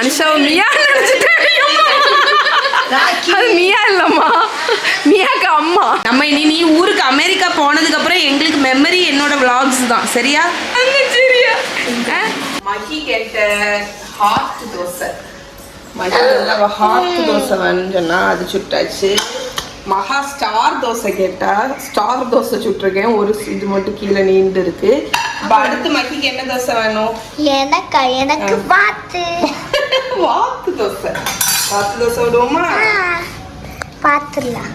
அனிஷாவை மியா அது மியா இல்லம்மா, மியாக்கு அம்மா. நம்ம நீ ஊருக்கு அமெரிக்கா போனதுக்கு அப்புறம் எங்களுக்கு மெமரி என்னோட விளாக்ஸ் தான். சரியா சரியா? மகி கேட்ட ஹாட் தோசை. மகி ஹாட் தோசை வேணும்னு சொன்னா அது சுட்டாச்சு. மகா ஸ்டார் தோசை கேட்டா ஸ்டார் தோசை சுட்டிருக்கேன். ஒரு இது மட்டும் கீழே நீண்டு இருக்கு. அடுத்து மகிக்கு என்ன தோசை வேணும்? எனக்கு வாத்து தோசை. வாத்து தோசை விடுவோமா? பாத்துடலாம்.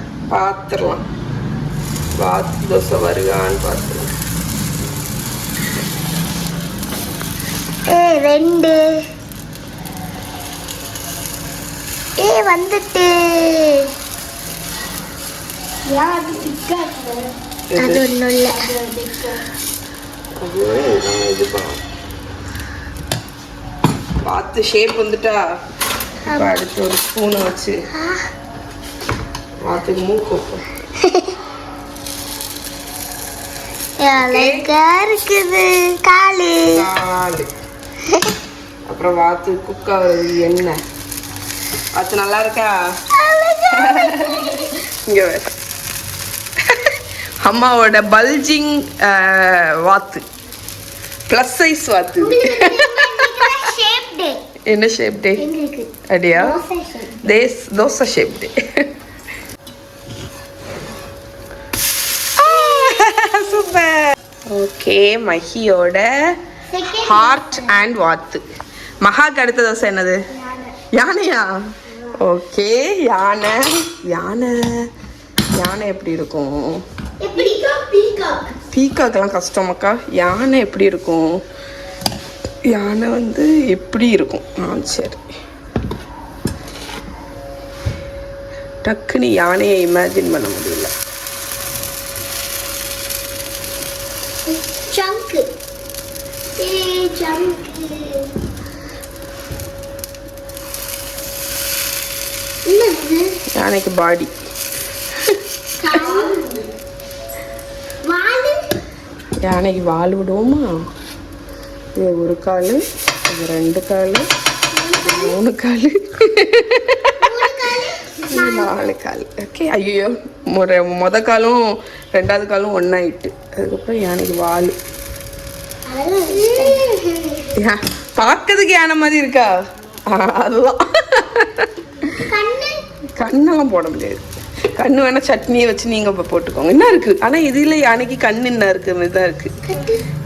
வாத்து தோசை வருகான்னு பார்த்துருவோம். 2 வந்துட்டு. அது ஒன்றும் இல்லை. வாத்து ஷேப் வந்துட்டா. இப்போ அடுத்து ஒரு ஸ்பூனை வச்சு வாத்துக்கு மூக்கு வைப்போம். இருக்குது காலு. அப்புறம் வாத்து குக்கா எண்ணெய். வாத்து நல்லா இருக்கா? இங்க அம்மாவோட பல்ஜிங் வாத்து, பிளஸ் சைஸ் வாத்து. என்ன ஷேப் டே? அப்படியா? தோசை ஷேப் டே. சூப்பர். ஓகே, மஹியோட ஹார்ட் அண்ட் வாத்து. மகாக்கு அடுத்த தோசை என்னது? யானையா? ஓகே, யானை. எப்படி இருக்கும்? பீகாக்கெல்லாம் கஷ்டமாக்கா. யானை எப்படி இருக்கும்? யானை எப்படி இருக்கும்? சரி, டக்குன்னு யானையை இமேஜின் பண்ண முடியல. யானைக்கு பாடி. யானைக்கு வால் விடுவோமா? இது ஒரு கால், இது 2 கால், 3 கால், 4 கால். ஓகே. ஐயோ, மொத காலும் 2வது காலும் ஒன்றாயிட்டு. அதுக்கப்புறம் யானைக்கு வால். பார்க்கறதுக்கு யானை மாதிரி இருக்கா? அதுதான். கண்ணெல்லாம் போட முடியாது. கண்ணு வேணா சட்னியை வச்சு நீங்க போட்டுக்கோங்க. என்ன இருக்கு? ஆனா இதுல யானைக்கு கண்ணு என்ன இருக்கு? இதுதான் இருக்கு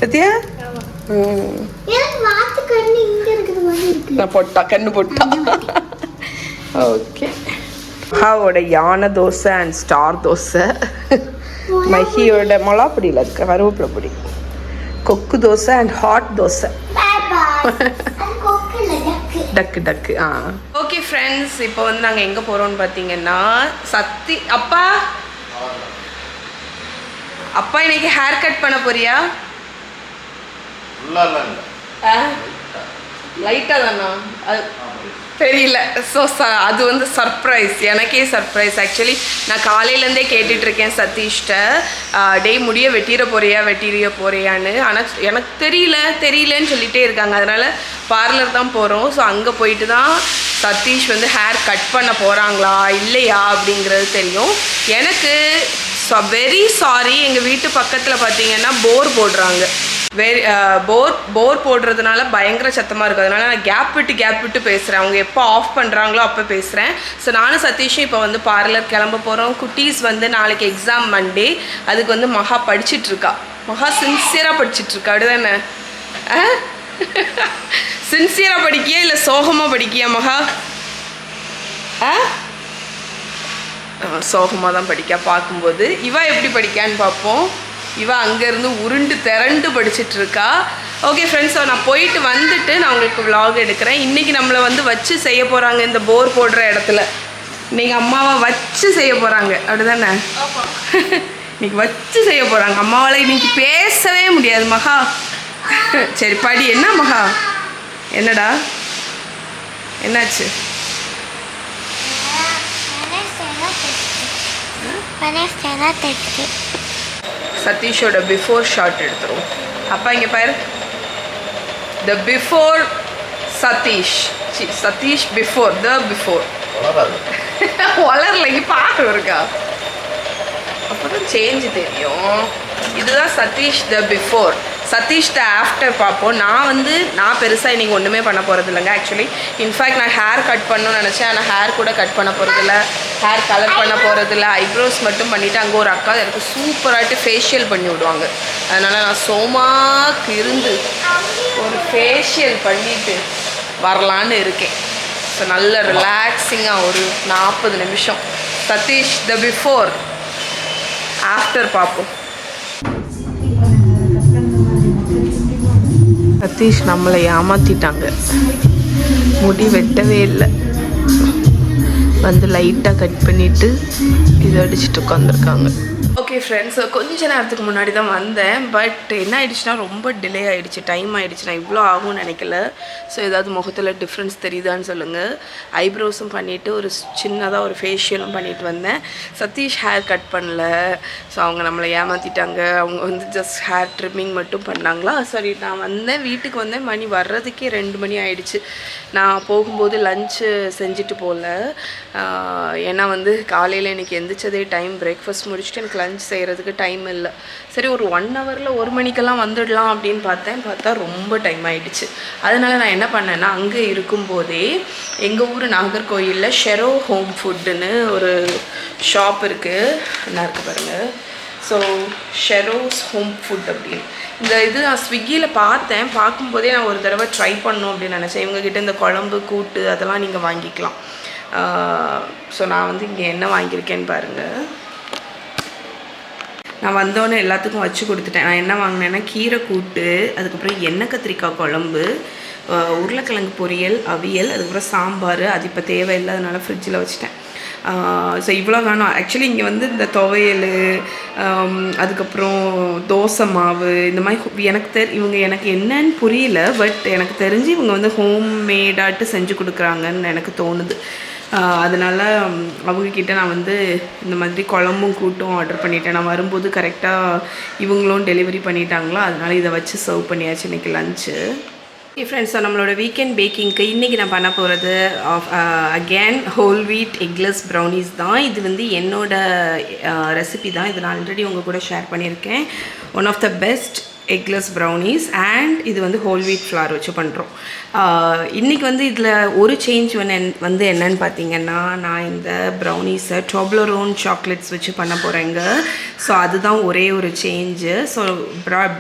பத்தியா? போட்டா கண்ணு போட்டா. ஓகே, மகாவோட யானை தோசை அண்ட் ஸ்டார் தோசை. மஹியோட மிளகாப்பொடியில் இருக்க கருவேப்பிலை பொடி. கொக்கு தோசை அண்ட் ஹாட் தோசை. டக்கு. ஓகே ஃப்ரெண்ட்ஸ், இப்போ நாங்கள் எங்கே போகிறோம்னு பார்த்தீங்கன்னா அப்பா இன்னைக்கு ஹேர் கட் பண்ண போறியா? லைட்டாக தானா? அது தெரியல. ஸோ அது சர்ப்ரைஸ், எனக்கே சர்ப்ரைஸ். ஆக்சுவலி நான் காலையிலேருந்தே கேட்டுட்ருக்கேன் சதீஷ்ட, டே முடிய வெட்டிட போறியான்னு. ஆனால் எனக்கு தெரியலன்னு சொல்லிகிட்டே இருக்காங்க. அதனால் பார்லர் தான் போகிறோம். ஸோ அங்கே போயிட்டு தான் சதீஷ் ஹேர் கட் பண்ண போகிறாங்களா இல்லையா அப்படிங்கிறது தெரியும். எனக்கு வெரி சாரி, எங்கள் வீட்டு பக்கத்தில் பார்த்தீங்கன்னா போர் போடுறாங்க. போர் போடுறதுனால பயங்கர சத்தமாக இருக்குது. அதனால் நான் கேப் விட்டு பேசுகிறேன். அவங்க எப்போ ஆஃப் பண்ணுறாங்களோ அப்போ பேசுகிறேன். ஸோ நானும் சதீஷும் இப்போ பார்லர் கிளம்ப போகிறோம். குட்டீஸ் நாளைக்கு எக்ஸாம் மண்டே. அதுக்கு மகா படிச்சிட்ருக்கா. மகா சின்சியராக படிச்சிட்ருக்கா. அப்படிதானே? சின்சியராக படிக்கியா இல்லை சோகமாக படிக்கியா மகா? சோகமாக தான் படிக்கா. பார்க்கும்போது இவா எப்படி படிக்கான்னு பார்ப்போம். இவா அங்கேருந்து உருண்டு திரண்டு படிச்சிட்ருக்கா. ஓகே ஃப்ரெண்ட்ஸ், ஸோ நான் போயிட்டு வந்துட்டு நான் உங்களுக்கு விலாக் எடுக்கிறேன். இன்றைக்கி நம்மளை வச்சு செய்ய போகிறாங்க இந்த போர் போடுற இடத்துல. இன்றைக்கி அம்மாவை வச்சு செய்ய போகிறாங்க. அப்படி தானே? இன்றைக்கி வச்சு செய்ய போகிறாங்க. அம்மாவால் இன்றைக்கி பேசவே முடியாது. மகா சரி படி. என்ன மகா? என்னடா என்னாச்சு? சதீஷோட பிஃபோர் ஷாட் எடுத்துருவோம். அப்பா இங்கே பாரு, the before Satish. Satish before வளரல இங்கே பாட்டு இருக்கா அப்போதான் சேஞ்சு தெரியும். இதுதான் Satish the before, Satish the after பார்ப்போம். நான் பெருசாக இன்றைக்கி ஒன்றுமே பண்ண போகிறது இல்லைங்க. ஆக்சுவலி இன்ஃபேக்ட் நான் ஹேர் கட் பண்ணணும்னு நினச்சேன். ஆனால் ஹேர் கூட கட் பண்ண போகிறதில்ல, ஹேர் கலர் பண்ண போகிறதில்ல. ஐப்ரோஸ் மட்டும் பண்ணிவிட்டு அங்கே ஒரு அக்கா எனக்கு சூப்பராகிட்டு ஃபேஷியல் பண்ணி விடுவாங்க. அதனால் நான் சோமாக்கு இருந்து ஒரு ஃபேஷியல் பண்ணிவிட்டு வரலான்னு இருக்கேன். ஸோ நல்ல ரிலாக்ஸிங்காக ஒரு 40 நிமிஷம் சதீஷ் த பிஃபோர் ஆஃப்டர் பார்ப்போம். சதீஷ் நம்மளை ஏமாற்றிட்டாங்க, முடி வெட்டவே இல்லை. வந்து லைட்டாக கட் பண்ணிவிட்டு இதை அடிச்சுட்டு உட்காந்துருக்காங்க. ஓகே ஃப்ரெண்ட்ஸ், கொஞ்ச நேரத்துக்கு முன்னாடி தான் வந்தேன். பட் என்ன ஆகிடுச்சுன்னா ரொம்ப டிலே ஆகிடுச்சு, டைம் ஆகிடுச்சு. நான் இவ்வளோ ஆகும்னு நினைக்கல. ஸோ ஏதாவது முகத்தில் டிஃப்ரென்ஸ் தெரியுதான்னு சொல்லுங்கள். ஐப்ரோஸும் பண்ணிவிட்டு ஒரு சின்னதாக ஒரு ஃபேஷியலும் பண்ணிவிட்டு வந்தேன். சதீஷ் ஹேர் கட் பண்ணல. ஸோ அவங்க நம்மளை ஏமாற்றிட்டாங்க. அவங்க வந்து ஜஸ்ட் ஹேர் ட்ரிம்மிங் மட்டும் பண்ணாங்களா. சரி, நான் வந்தேன், வீட்டுக்கு வந்தேன். மணி வர்றதுக்கே 2 மணி ஆகிடுச்சு. நான் போகும்போது லஞ்சு செஞ்சுட்டு போகல. ஏன்னா வந்து காலையில் எனக்கு எந்திரிச்சதே டைம், பிரேக்ஃபாஸ்ட் முடிச்சுட்டு எனக்கு லஞ்ச் செய்கிறதுக்கு டைம் இல்லை. சரி, ஒரு 1 ஹவரில் 1 மணிக்கெல்லாம் வந்துடலாம் அப்படின்னு பார்த்தா ரொம்ப டைம் ஆகிடுச்சு. அதனால் நான் என்ன பண்ணேன்னா, அங்கே இருக்கும்போதே எங்கள் ஊர் நாகர்கோயிலில் ஷெரோ ஹோம் ஃபுட்டுன்னு ஒரு ஷாப் இருக்குது. என்ன இருக்குது பாருங்கள். ஸோ ஷெரோஸ் ஹோம் ஃபுட் அப்படின்னு இது நான் ஸ்விக்கியில் பார்க்கும்போதே நான் ஒரு தடவை ட்ரை பண்ணணும் அப்படின்னு நினச்சேன். இவங்ககிட்ட இந்த குழம்பு கூட்டு அதெல்லாம் நீங்கள் வாங்கிக்கலாம். ஸோ நான் வந்து இங்கே என்ன வாங்கியிருக்கேன்னு பாருங்கள். நான் வந்தோடனே எல்லாத்துக்கும் வச்சு கொடுத்துட்டேன். நான் என்ன வாங்கினேன்னா கீரை கூட்டு, அதுக்கப்புறம் எண்ணெய் கத்திரிக்காய் குழம்பு, உருளைக்கிழங்கு பொரியல், அவியல், அதுக்கப்புறம் சாம்பார். அது இப்போ தேவையில்லை, அதனால் ஃப்ரிட்ஜில் வச்சுட்டேன். ஸோ இவ்வளோ வேணும். ஆக்சுவலி இங்கே வந்து இந்த துவையல், அதுக்கப்புறம் தோசை மாவு, இந்த மாதிரி இவங்க எனக்கு என்னன்னு புரியல. பட் எனக்கு தெரிஞ்சு இவங்க வந்து ஹோம் மேடாட்டு செஞ்சு கொடுக்குறாங்கன்னு எனக்கு தோணுது. அதனால் அவங்கக்கிட்ட நான் வந்து இந்த மாதிரி குழம்பும் கூட்டும் ஆர்டர் பண்ணிட்டேன். நான் வரும்போது கரெக்டாக இவங்களும் டெலிவரி பண்ணிட்டாங்களோ, அதனால் இதை வச்சு சர்வ் பண்ணியாச்சு இன்றைக்கி லஞ்சு. ஃப்ரெண்ட்ஸ், நம்மளோட வீக்கெண்ட் பேக்கிங்க்கு இன்றைக்கி நான் பண்ண போகிறது again whole wheat eggless brownies தான். இது வந்து என்னோடய ரெசிபி தான். இது நான் ஆல்ரெடி உங்கள் கூட ஷேர் பண்ணியிருக்கேன். One of the best eggless brownies. And இது வந்து ஹோல் வீட் ஃப்ளார் வச்சு பண்ணுறோம். இன்றைக்கி வந்து இதில் ஒரு சேஞ்ச் வந்து என்னன்னு பார்த்தீங்கன்னா, நான் இந்த ப்ரௌனிஸை டோப்லரோன் சாக்லேட்ஸ் வச்சு பண்ண போகிறேங்க. ஸோ அதுதான் ஒரே ஒரு சேஞ்சு. ஸோ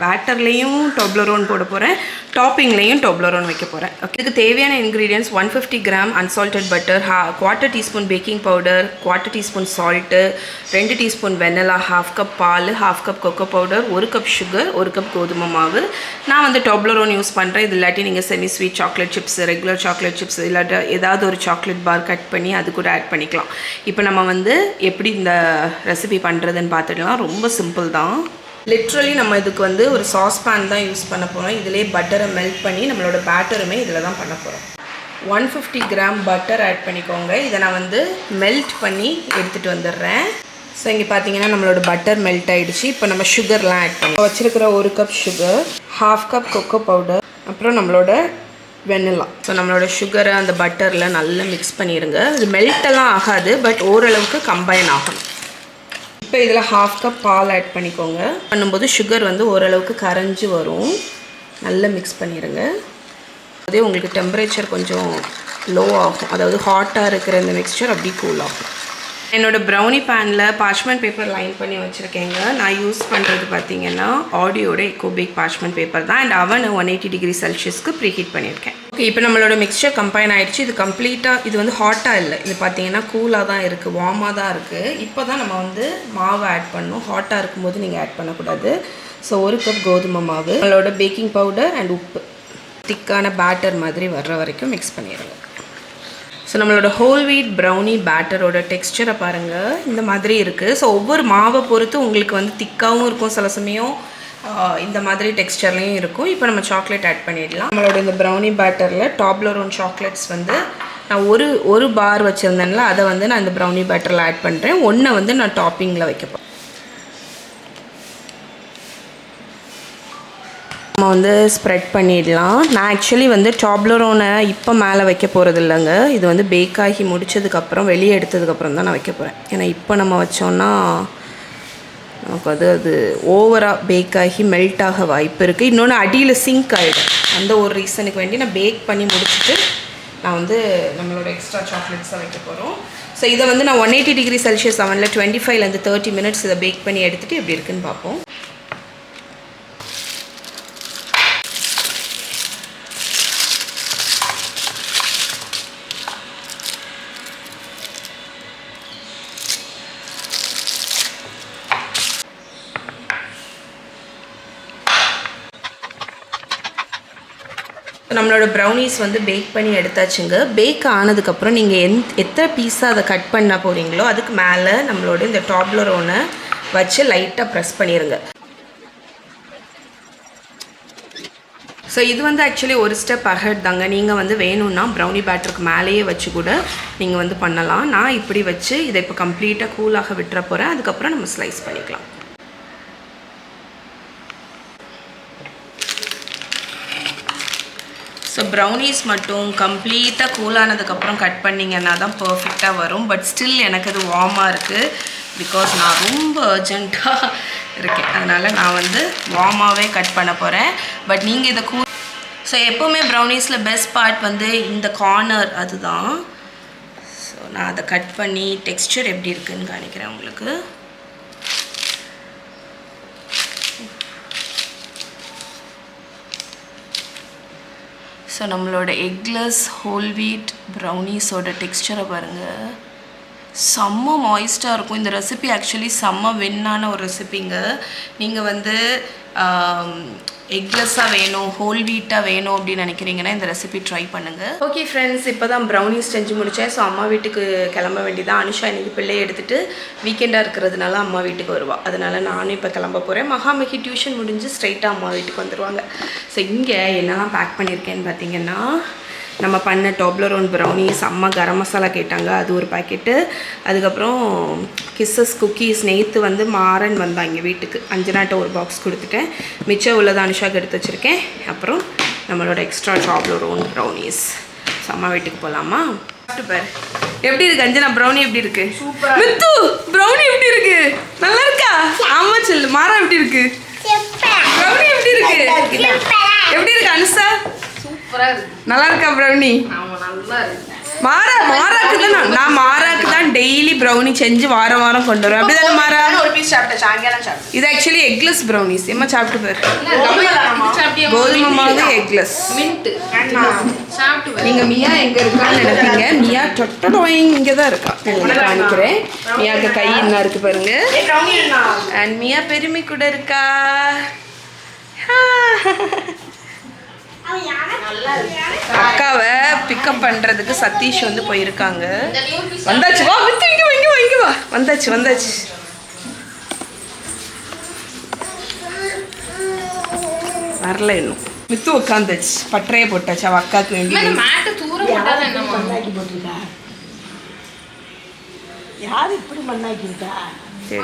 பேட்டர்லேயும் டோப்லரோன் போட போகிறேன், டாப்பிங்லேயும் டோப்லரோன் வைக்க போகிறேன். இதுக்கு தேவையான ingredients 150 gram unsalted butter, 1/4 teaspoon baking powder, 1/4 teaspoon salt, 2 teaspoon vanilla, 1/2 cup பால், 1/2 cup cocoa powder, 1 cup sugar, 1 cup கோதுமை மாவு. நான் வந்து டோப்லரோன் யூஸ் பண்ணுறேன். இது இல்லாட்டி நீங்கள் semi sweet chocolate chips, regular chocolate chips, இல்லாட்ட ஏதாவது ஒரு சாக்லேட் பார் கட் பண்ணி அது கூட ஆட் பண்ணிக்கலாம். இப்போ நம்ம வந்து எப்படி இந்த ரெசிபி பண்ணுறதுன்னு பார்த்துக்கலாம். ரொம்ப சிம்பிள் தான். லிட்ரலி நம்ம இதுக்கு வந்து ஒரு சாஸ் பேன் தான் யூஸ் பண்ண போகிறோம். இதிலே பட்டரை மெல்ட் பண்ணி நம்மளோட பேட்டருமே இதில் தான் பண்ண போகிறோம். 150 கிராம் பட்டர் ஆட் பண்ணிக்கோங்க. இதை நான் வந்து மெல்ட் பண்ணி எடுத்துகிட்டு வந்துடுறேன். ஸோ இங்கே பார்த்தீங்கன்னா நம்மளோட பட்டர் மெல்ட் ஆகிடுச்சு. இப்போ நம்ம சுகர்லாம் ஆட் பண்ணி வச்சுருக்கிற 1 cup sugar, 1/2 cup cocoa powder, அப்புறம் நம்மளோட வெனிலா. ஸோ நம்மளோட சுகரை அந்த பட்டரில் நல்லா மிக்ஸ் பண்ணிடுங்க. இது மெல்ட்டெல்லாம் ஆகாது, பட் ஓரளவுக்கு கம்பைன் ஆகணும். இப்போ இதில் 1/2 கப் பால் ஆட் பண்ணிக்கோங்க. பண்ணும்போது சுகர் வந்து ஓரளவுக்கு கரைஞ்சி வரும். நல்லா மிக்ஸ் பண்ணிடுங்க. அதே உங்களுக்கு டெம்பரேச்சர் கொஞ்சம் லோ ஆகும், அதாவது ஹாட்டாக இருக்கிற இந்த மிக்ஸ்சர் அப்படி கூல் ஆகும். என்னோடய ப்ரௌனி பேனில் பார்ச்மெண்ட் பேப்பர் லைன் பண்ணி வச்சுருக்கேங்க. நான் யூஸ் பண்ணுறது பார்த்தீங்கன்னா ஆடியோட எக்கோபேக் பார்ச்மெண்ட் பேப்பர் தான். அண்ட் அவன் 180 டிகிரி செல்சியஸ்க்கு ப்ரீ ஹீட் பண்ணியிருக்கேன். ஓகே, இப்போ நம்மளோட மிக்ஸ்சர் கம்பைன் ஆகிடுச்சு. இது கம்ப்ளீட்டாக இது வந்து ஹாட்டாக இல்லை, இது பார்த்தீங்கன்னா கூலாக தான் இருக்குது, வார்மாக தான் இருக்குது. இப்போ தான் நம்ம வந்து மாவு ஆட் பண்ணணும். ஹாட்டாக இருக்கும்போது நீங்கள் ஆட் பண்ணக்கூடாது. ஸோ 1 கப் கோதுமை மாவு, நம்மளோட பேக்கிங் பவுடர் அண்ட் உப்பு, திக்கான பேட்டர் மாதிரி வர்ற வரைக்கும் மிக்ஸ் பண்ணிடுங்க. ஸோ நம்மளோட ஹோல் வீட் ப்ரௌனி பேட்டரோட டெக்ஸ்சரை பாருங்கள், இந்த மாதிரி இருக்குது. ஸோ ஒவ்வொரு மாவை பொறுத்து உங்களுக்கு வந்து திக்காகவும் இருக்கும், சில சமயம் இந்த மாதிரி டெக்ஸ்சர்லேயும் இருக்கும். இப்போ நம்ம சாக்லேட் ஆட் பண்ணிடலாம். நம்மளோட இந்த ப்ரௌனி பேட்டரில் டோப்லரோன் சாக்லேட்ஸ் வந்து நான் ஒரு பார் வச்சுருந்தேன்ல, அதை வந்து நான் இந்த ப்ரௌனி பேட்டரில் ஆட் பண்ணுறேன். 1 வந்து நான் டாப்பிங்கில் வைக்க போகிறேன். நம்ம வந்து ஸ்ப்ரெட் பண்ணிடலாம். நான் ஆக்சுவலி வந்து டாப்லரோனை இப்போ மேலே வைக்க போகிறது இல்லைங்க. இது வந்து பேக் ஆகி முடித்ததுக்கப்புறம் வெளியே எடுத்ததுக்கப்புறம் தான் நான் வைக்க போகிறேன். ஏன்னா இப்போ நம்ம வச்சோன்னா நமக்கு அது ஓவராக பேக் ஆகி மெல்ட் ஆக வாய்ப்பு இருக்குது. இன்னொன்று அடியில் சிங்க் ஆகிடும். அந்த ஒரு ரீசனுக்கு வேண்டி நான் பேக் பண்ணி முடிச்சுட்டு நான் வந்து நம்மளோட எக்ஸ்ட்ரா சாக்லேட்ஸை வைக்க போகிறோம். ஸோ இதை வந்து நான் 180 டிகிரி செல்சியஸ் அவனில் 25லேருந்து 30 மினிட்ஸ் இதை பேக் பண்ணி எடுத்துகிட்டு எப்படி இருக்குன்னு பார்ப்போம். நம்மளோட ப்ரௌனிஸ் வந்து பேக் பண்ணி எடுத்தாச்சுங்க. பேக் ஆனதுக்கப்புறம் நீங்கள் எத்தனை பீஸாக அதை கட் பண்ண போகிறீங்களோ அதுக்கு மேலே நம்மளோட இந்த டாப்லரோனை வச்சு லைட்டாக ப்ரெஸ் பண்ணிடுங்க. ஸோ இது வந்து ஆக்சுவலி ஒரு ஸ்டெப் அஹெட் தாங்க. நீங்கள் வந்து வேணும்னா ப்ரௌனி பேட்டருக்கு மேலேயே வச்சு கூட நீங்கள் வந்து பண்ணலாம். நான் இப்படி வச்சு இதை இப்போ கம்ப்ளீட்டாக கூலாக விட்டுற போகிறேன். அதுக்கப்புறம் நம்ம ஸ்லைஸ் பண்ணிக்கலாம். ஸோ ப்ரௌனிஸ் மட்டும் கம்ப்ளீட்டாக கூலானதுக்கப்புறம் கட் பண்ணிங்கன்னா தான் பர்ஃபெக்டாக வரும். பட் ஸ்டில் எனக்கு அது வார்மாக இருக்குது. பிகாஸ் நான் ரொம்ப அர்ஜென்ட்டாக இருக்கேன். அதனால் நான் வந்து வார்மாகவே கட் பண்ண போகிறேன். பட் நீங்கள் இதை ஸோ எப்போவுமே ப்ரௌனிஸில் பெஸ்ட் பார்ட் வந்து இந்த கார்னர் அதுதான். ஸோ நான் அதை கட் பண்ணி டெக்ஸ்சர் எப்படி இருக்குதுன்னு காணிக்கிறேன் உங்களுக்கு. ஸோ நம்மளோட எக்லெஸ் ஹோல் வீட் ப்ரௌனிஸோட டெக்ஸ்சரை பாருங்கள். செம்ம மாய்ஸ்டாக இருக்கும். இந்த ரெசிபி ஆக்சுவலி செம்ம வின்னான ஒரு ரெசிபிங்க. நீங்கள் வந்து எக்லெஸ்ஸாக வேணும், ஹோல் வீட்டாக வேணும் அப்படின்னு நினைக்கிறீங்கன்னா இந்த ரெசிபி ட்ரை பண்ணுங்கள். ஓகே ஃப்ரெண்ட்ஸ், இப்போ தான் ப்ரௌனிஸ் செஞ்சு முடித்தேன். ஸோ அம்மா வீட்டுக்கு கிளம்ப வேண்டியதான். அனுஷா இன்றைக்கி பிள்ளையை எடுத்துகிட்டு வீக்கெண்டாக இருக்கிறதுனால அம்மா வீட்டுக்கு வருவாள். அதனால் நானும் இப்போ கிளம்ப போகிறேன். மகாமகி டியூஷன் முடிஞ்சு ஸ்ட்ரைட்டாக அம்மா வீட்டுக்கு வந்துடுவாங்க. ஸோ இங்கே என்னெல்லாம் பேக் பண்ணியிருக்கேன்னு பார்த்தீங்கன்னா, நம்ம பண்ண டாப்லரோன் ப்ரௌனிஸ், அம்மா கரம் மசாலா கேட்டாங்க, அது ஒரு பாக்கெட்டு. அதுக்கப்புறம் கிஸ்ஸஸ் குக்கீஸ் நேற்று வந்து மாறன் வந்தாங்க வீட்டுக்கு, அஞ்சனாட்ட ஒரு பாக்ஸ் கொடுத்துட்டேன். மிச்சம் உள்ளதை அனுஷாக்கு எடுத்து வச்சுருக்கேன். அப்புறம் நம்மளோட எக்ஸ்ட்ரா டாப்லரோன் ப்ரௌனிஸ். ஸோ அம்மா வீட்டுக்கு போகலாமா? பாரு எப்படி இருக்கு அஞ்சனா ப்ரௌனி? எப்படி இருக்கு? மித்து ப்ரௌனி எப்படி இருக்கு? நல்லா இருக்கா? ஆமா சொல்லு. மாறா எப்படி இருக்கு? ப்ரௌனி எப்படி இருக்கு? எப்படி இருக்கு அனுஷா? நல்லா இருக்கா ப்ரௌனி? மாறாக்கு தான் நான் மாறாக்கு தான் டெய்லி ப்ரௌனி செஞ்சு வாரம் வாரம் கொண்டு வருவேன். அப்படிதானே மாறா? ஒரு பீஸ் சாப்பிட்டேன். இது ஆக்சுவலி எக்லெஸ் ப்ரௌனிஸ். ஏமா சாப்பிட்டு பாரு. கோதுமை மாவு எக்லெஸ். நீங்க மியா எங்க இருக்கான்னு நினைப்பீங்க. மியா டொட்டோயிங் இங்கே தான் இருக்கா. காணிக்கிறேன். மியாவுக்கு கை என்ன இருக்கு பாருங்க. அண்ட் மியா பெருமை கூட இருக்கா. அக்காவை பிக்கப் பண்றதுக்கு சதீஷ் வந்து போயிருக்காங்க. வந்தாச்சு. வா வித்து இங்க வா. வந்தாச்சு. வரல இன்னும். மித்து உட்காந்துச்சு. பட்டறையை போட்டாச்சு. அவ அக்காவுக்கு வேண்டி. யாரு இப்படி மண்ணாக்கி இருக்கா? சரி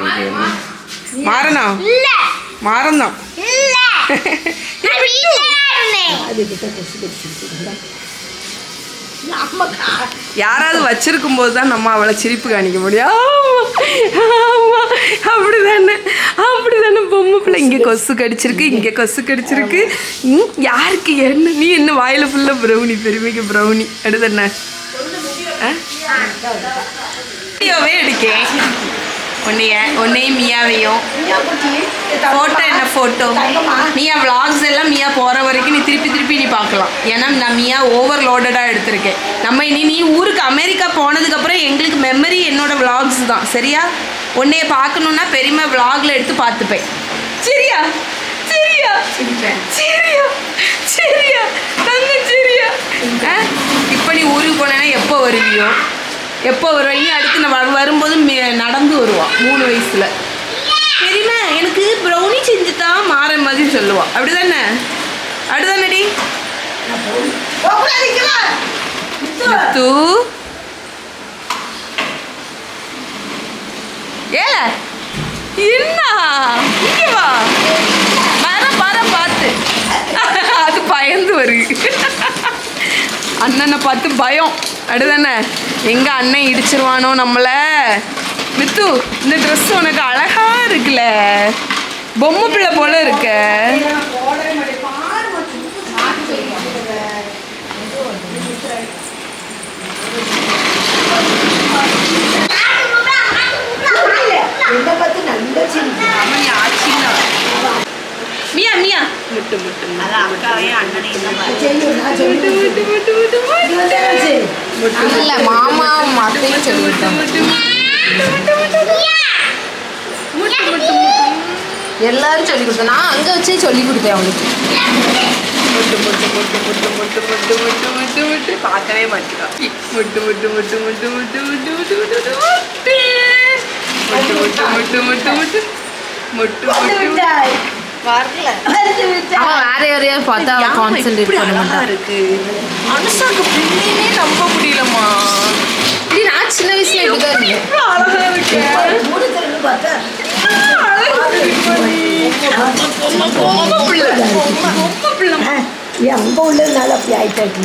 மாறந்தான். யாராவது வச்சிருக்கும் போது தான் நம்ம அவளை சிரிப்பு காணிக்க முடியும். அப்படிதானே பொம்மை பிள்ளை. இங்கே கொசு கடிச்சிருக்கு. யாருக்கு என்ன? நீ என்ன வாயில ஃபுல்லாக ப்ரௌனி, பெருமைக்கு ப்ரௌனி. அடுத்தண்ண வீடியோவே எடுக்கேன். உன்னையும் மியாவையும் ஃபோட்டோ. என்ன ஃபோட்டோ? மியா விளாக்ஸ் எல்லாம் மியா போகிற வரைக்கும் நீ திருப்பி நீ பார்க்கலாம். ஏன்னா நான் மியா ஓவர்லோடடாக எடுத்திருக்கேன். நம்ம நீ ஊருக்கு அமெரிக்கா போனதுக்கப்புறம் எங்களுக்கு மெமரி என்னோட விளாக்ஸ் தான். சரியா? உன்னைய பார்க்கணுன்னா பெரியமா விளாகில் எடுத்து பார்த்துப்பேன். சரியா? இப்போ நீ ஊருக்கு போனேன்னா எப்போ வருவியோ? அடுத்து நான் வரும்போது நடந்து வருவான் 3 வயசுல. தெரியுமா? எனக்கு ப்ரௌனி செஞ்சுதான் மாற மாதிரி சொல்லுவான். அப்படிதானடி? ஏல என்ன இங்க வா. பாரு பார்த்து அண்ணனை பார்த்து பயம் அடுதானே எங்க அண்ணன் இடிச்சிருவானோ நம்மள. மித்து இந்த ட்ரெஸ் உனக்கு அழகா இருக்குல்ல, பொம்மை பிள்ளை போல இருக்க. மியா மியா முட்டு முட்டு இல்ல மாமா அத்தையும் சொல்லிவிட்டோம். எல்லாரும் சொல்லி கொடுத்தேன், நான் அங்கே வச்சே சொல்லி கொடுத்தேன் அவளுக்கு. முட்டு முட்டு முட்டு முட்டு முட்டு முட்டு முட்டு முட்டு முட்டு பார்க்கவே மாட்டேங்கிறா. முட்டு முட்டு முட்டு முட்டு முட்டு முட்டு முட்டு முட்டு முட்டு முட்டு முட்டு முட்டு முட்டு முட்டு முட்டு வரல. அவன் வேற யாரையாவது பார்த்தா கான்சென்ட்ரேட் பண்ண மாட்டான். இருக்கு அனுஷாக்கு பிள்ளையே நம்ப முடியலம்மா. இப்படி நான் சின்ன வயசுல இப்படிதான் இருந்தேன். அழகா இருக்கு. அங்க உள்ளதுனால அப்படி ஆயிட்டாச்சு.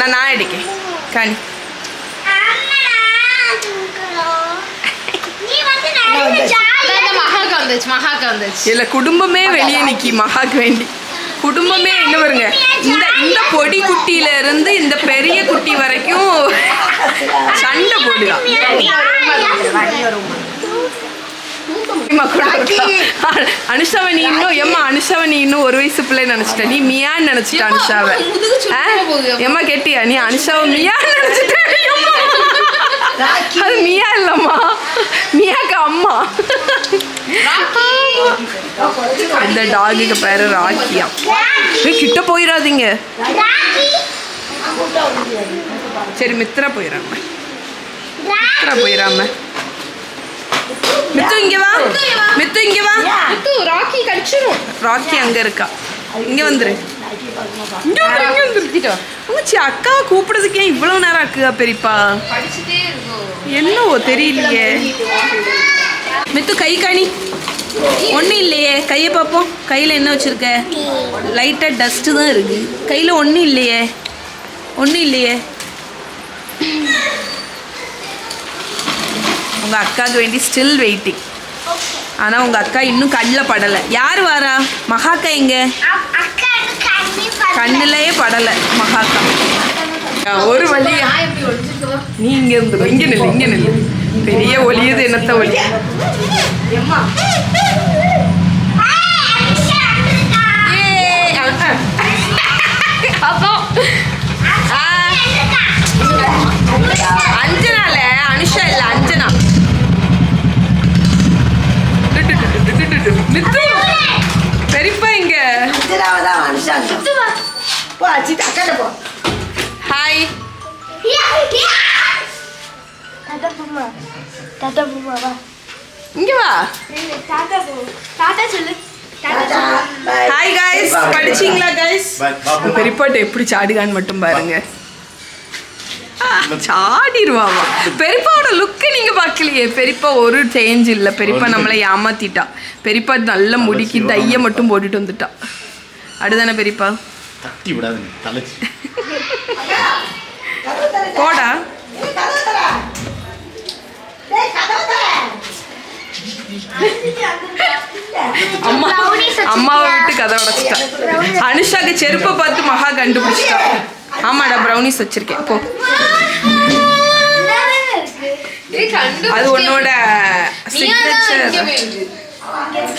நான் அடிக்கேன் கனி. மகாக்கு வந்துச்சு இல்ல, குடும்பமே வெளியே நிக்கி மகாக்கு வேண்டி. குடும்பமே என்ன பாருங்க, இந்த இந்த பொடி குட்டியில இருந்து இந்த பெரிய குட்டி வரைக்கும் சண்டை போடுவா. அனுஷாவை நீ இன்னும் ஏம்மா, அனுஷாவை நீ இன்னும் 1 வயசு பிள்ளை நினைச்சிட்ட. நீ மியான்னு நினைச்சிட்ட அனுஷாவை. ஏம்மா கேட்டியா, நீ அனுஷாவை மியான்னு நினைச்சிட்ட. அது மியா இல்லம்மா, மியாக்கு அம்மா. இந்த டாகுக்கு பேரு ராக்கியா. கிட்ட போயிடாதீங்க. சரி மித்ரா போயிடாம, மித்ரா போயிடாம. மித்து இங்க வா, மித்து இங்க வா. மித்து ராக்கி கடிச்சிரும். ராக்கி அங்க இருக்கா, இங்க வந்துரு. இங்க வந்துரு. உங்க அக்காவை கூப்பிடுறதுக்கு ஏன் இவ்வளவு நேரம் ஆக்குதா பெரியப்பா? என்னவோ தெரியலையே. மித்து கை காணி. ஒன்றும் இல்லையே, கையை பார்ப்போம். கையில் என்ன வச்சுருக்க? லைட்டாக டஸ்ட்டு தான் இருக்குது. கையில் ஒன்றும் இல்லையே, ஒன்றும் இல்லையே. உங்கள் அக்காவுக்கு வேண்டி ஸ்டில் வெயிட்டிங். ஆனால் உங்கள் அக்கா இன்னும் கண்ணில் படலை. யார் வாரா? மகாக்கா எங்க? கண்ணிலேயே படலை மகாக்கா. ஒரு வழி. நீ இங்கே இருந்து இங்கே நில்லு, இங்கே நில்லு. பெரிய ஒளியுது, என்னத்த ஒளி. அஞ்சனால அனுஷா இல்ல, அஞ்சனா. மித்து பெரியப்பா இங்க. ஹாய். இங்க வா. ஹாய் கைஸ், படிச்சீங்களா கைஸ்? பெரியப்பாட்ட எப்படி சாடுகான்னு மட்டும் பாருங்க. சாடிடுவாமா. பெரியப்பாவோட லுக்கு நீங்க பார்க்கலையே. பெரியப்பா ஒரு சேஞ்ச் இல்லை. பெரியப்பா நம்மளை ஏமாத்திட்டா. பெரியப்பா நல்ல முடிக்கி தைய மட்டும் போட்டுட்டு வந்துட்டா. அடுதானே பெரியப்பா? போடா. அம்மா அம்மாவை விட்டு கதை உடச்சிட்டா. அனுஷாக்கு செருப்பை பார்த்து மகா கண்டுபிடிச்சிட்டா. ஆமாடா, ப்ரௌனிஸ் வச்சிருக்கேன் போ. அது உன்னோட சிக்னேச்சர்.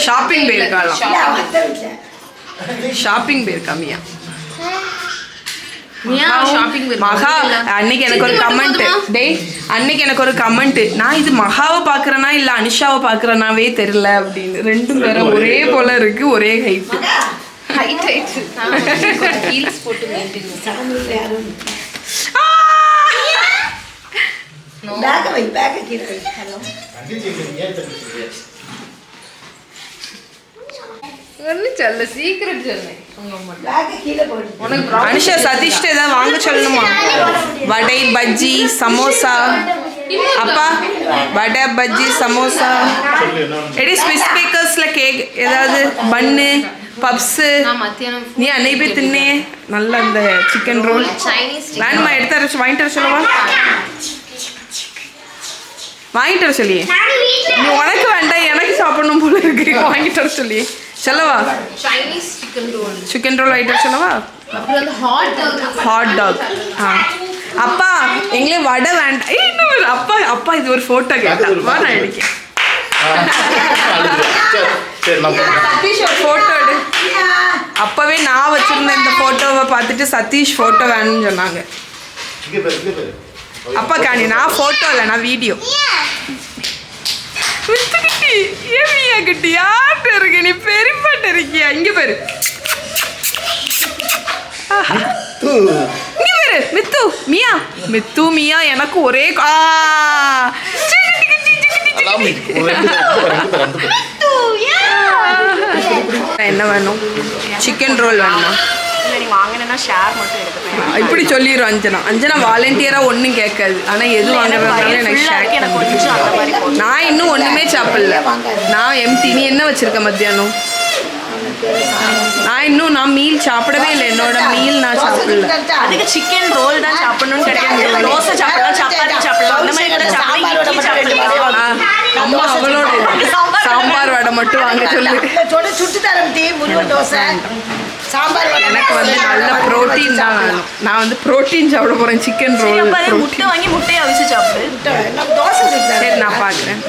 ஷாப்பிங் போயிருக்காளாம். ஷாப்பிங் போயிருக்கா மியா. மகா அன்னைக்கு எனக்கு ஒரு கமெண்ட். டேய் அன்னைக்கு எனக்கு ஒரு கமெண்ட். நான் இது மகாவை பாக்குறேனா இல்ல அனுஷாவை பாக்குறேனாவே தெரியல அப்படின்னு. ரெண்டும் வேற ஒரே போல இருக்கு, ஒரே ஹைட். அனுஷா சதீஷ்ட ஏதாவது வாங்க சொல்லணுமா? வடை, பஜ்ஜி, சமோசா. அப்பா வடை, பஜ்ஜி, சமோசா. எடி ஸ்விஸ் பேக்கர்ஸ்ல கேக் ஏதாவது, பன்னு, பப்ஸு நீ அன்னைக்கு போய் தின்னே நல்லா அந்த சிக்கன் ரோல் வேணுமா எடுத்து வாங்கிட்டு வர சொல்லவா வாங்கிட்டு வர சொல்லி நீ உனக்கு வேண்டாம் எனக்கு சாப்பிடணும் போல இருக்கு வாங்கிட்டு வர சொல்லி சொல்லவா சிக்கன் ரோல் வாங்கிட்டு வர சொல்லவா ஹாட் டாக் அப்பா எங்களே வடை வேண்டாம் இன்னும் அப்பா அப்பா இது ஒரு ஃபோட்டோ கேட்டா நான் எடுக்கேன் சதீஷ் ஒரு ஃபோட்டோ எடு அப்பவே நான் வச்சிருந்த இந்த ஃபோட்டோவை பார்த்துட்டு சதீஷ் ஃபோட்டோ வேணும்னு சொன்னாங்க அப்பா காணி நான் ஃபோட்டோ இல்லை நான் வீடியோ ஏமியா கிட்டி யார்கிட்ட இருக்கு நீ பெரியப்பாட்ட இருக்கியா இங்க பேரு இங்க பேரு மித்து மியா மித்து மியா எனக்கு ஒரே என்ன வேணும் சிக்கன் ரோல் வேணுமா இப்படி சொல்லிடுறோம் அஞ்சனா வாலண்டியரா ஒன்றும் கேட்காது ஆனால் எது வாங்குறதுனால எனக்கு ஷேர் நான் இன்னும் ஒன்றுமே சாப்பிடல நான் எம்டி நீ என்ன வச்சிருக்க மத்தியானம் நான் மீல் சாப்பிடவே இல்லை என்னோட மீல் நான் சாப்பிடல அதுக்கு சிக்கன் ரோல் தான் சாப்பிடணும்னு கிடையாது தோசை சாப்பிடலாம் சப்பாத்தி சாப்பிடலாம் அந்த மாதிரி சாப்பிடலாம் அம்மா அவளோட சாம்பார் வடை மட்டும் வாங்க சொல்லு சுட்டு தரம் டீ முருகன் தோசை சாம்பார் எனக்கு வந்து நல்ல ப்ரோட்டீன் தான் வேணும் நான் வந்து ப்ரோட்டீன் சாப்பிட போகிறேன் சிக்கன் ரோல் முட்டை வாங்கி முட்டையை அவிச்சு சாப்பிடு தோசை சரி நான் பார்க்குறேன்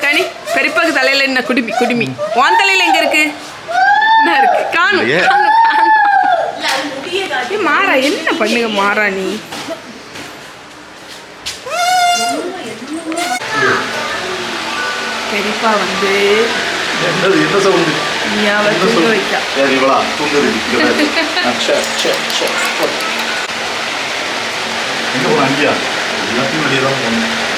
கனி பெரியப்பாக்கு தலையில் என்ன குடுமி உன் தலையில் எங்கே இருக்கு என்ன இருக்கு காணும் மாறா என்ன பண்ணுங்க மாறா நீ பெரியப்பா வந்து என்ன சவுண்ட் நீயாவை தூங்க வைக்கா இவளா தூங்குது எங்க போன அங்கேயா எல்லாத்தையும் வெளியே தான் போகணும்